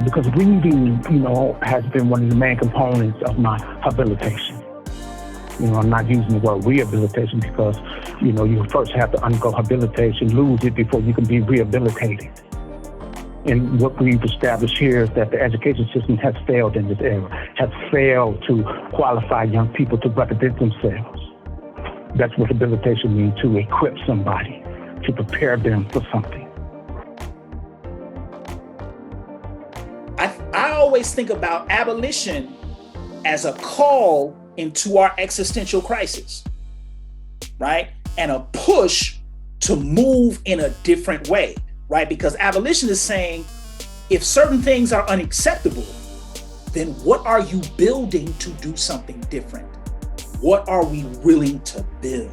because reading, has been one of the main components of my habilitation. I'm not using the word rehabilitation because, you first have to undergo habilitation, lose it before you can be rehabilitated. And what we've established here is that the education system has failed in this era, has failed to qualify young people to represent themselves. That's what habilitation means, to equip somebody, to prepare them for something. I always think about abolition as a call into our existential crisis, right? And a push to move in a different way, right? Because abolition is saying, if certain things are unacceptable, then what are you building to do something different? What are we willing to build?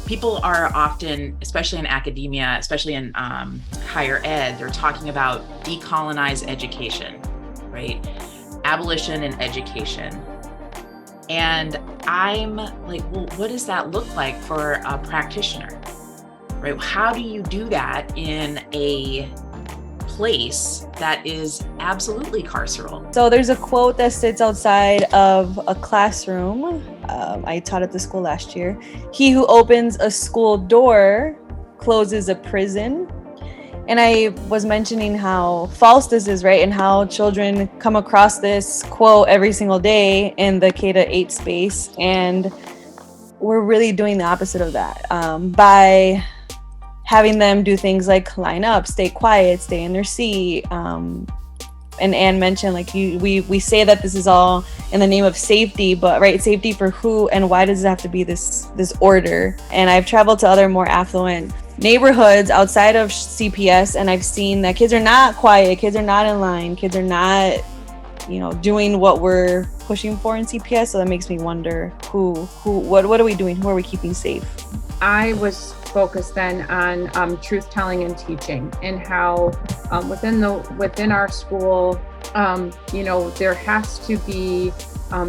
People are often, especially in academia, especially in higher ed, they're talking about decolonize education, right? Abolition and education. And I'm like, well, what does that look like for a practitioner, right? How do you do that in a place that is absolutely carceral? So there's a quote that sits outside of a classroom. I taught at the school last year. He who opens a school door closes a prison. And I was mentioning how false this is, right? And how children come across this quote every single day in the K-8 space. And we're really doing the opposite of that by having them do things like line up, stay quiet, stay in their seat. And Anne mentioned, like, we say that this is all in the name of safety, but right, safety for who and why does it have to be this order? And I've traveled to other more affluent neighborhoods outside of CPS, and I've seen that kids are not quiet, kids are not in line, kids are not, doing what we're pushing for in CPS. So that makes me wonder what are we doing? Who are we keeping safe? I was focused then on truth telling and teaching, and how within our school, there has to be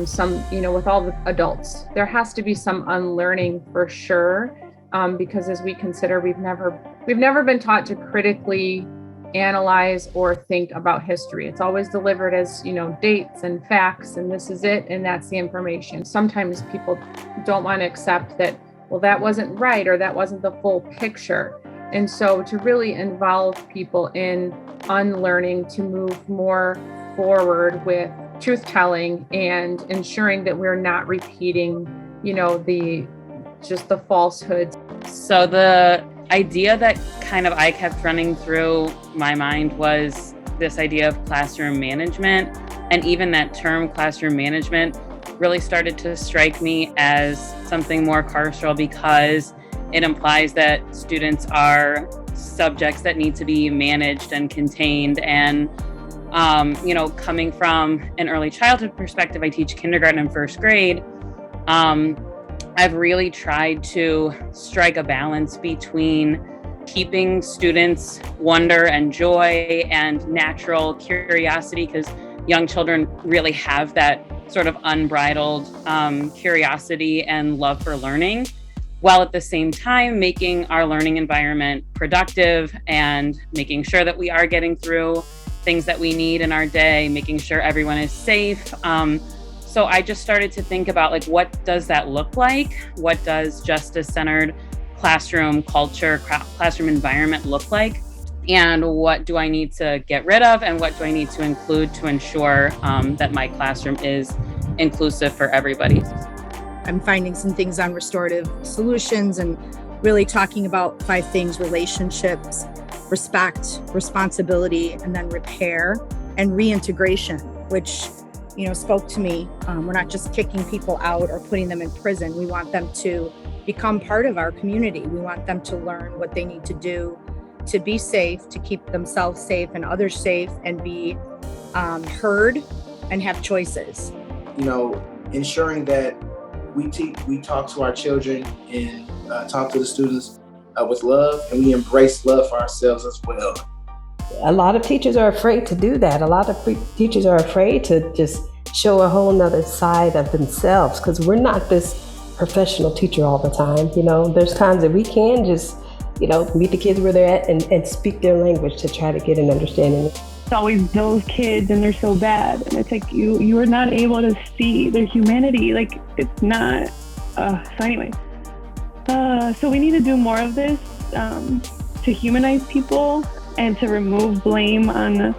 some, with all the adults, there has to be some unlearning for sure, because as we consider, we've never been taught to critically analyze or think about history. It's always delivered as, dates and facts, and this is it, and that's the information. Sometimes people don't want to accept that, well, that wasn't right, or that wasn't the full picture. And so to really involve people in unlearning, to move more forward with truth telling and ensuring that we're not repeating, the falsehoods. So the idea that kind of I kept running through my mind was this idea of classroom management. And even that term classroom management really started to strike me as something more carceral, because it implies that students are subjects that need to be managed and contained. And, coming from an early childhood perspective, I teach kindergarten and first grade. I've really tried to strike a balance between keeping students' wonder and joy and natural curiosity, because young children really have that sort of unbridled curiosity and love for learning, while at the same time making our learning environment productive and making sure that we are getting through things that we need in our day, making sure everyone is safe. So I just started to think about, like, what does that look like? What does justice-centered classroom culture, classroom environment look like? And what do I need to get rid of? And what do I need to include to ensure that my classroom is inclusive for everybody? I'm finding some things on restorative solutions and really talking about 5 things: relationships, respect, responsibility, and then repair and reintegration, which, spoke to me. We're not just kicking people out or putting them in prison. We want them to become part of our community. We want them to learn what they need to do to be safe, to keep themselves safe and others safe, and be heard and have choices. Ensuring that we talk to our children and talk to the students with love, and we embrace love for ourselves as well. A lot of teachers are afraid to do that. A lot of teachers are afraid to just show a whole nother side of themselves, because we're not this professional teacher all the time. There's times that we can just meet the kids where they're at and speak their language to try to get an understanding. It's always those kids and they're so bad. And it's like you are not able to see their humanity. Like it's not, so anyway. So we need to do more of this to humanize people and to remove blame on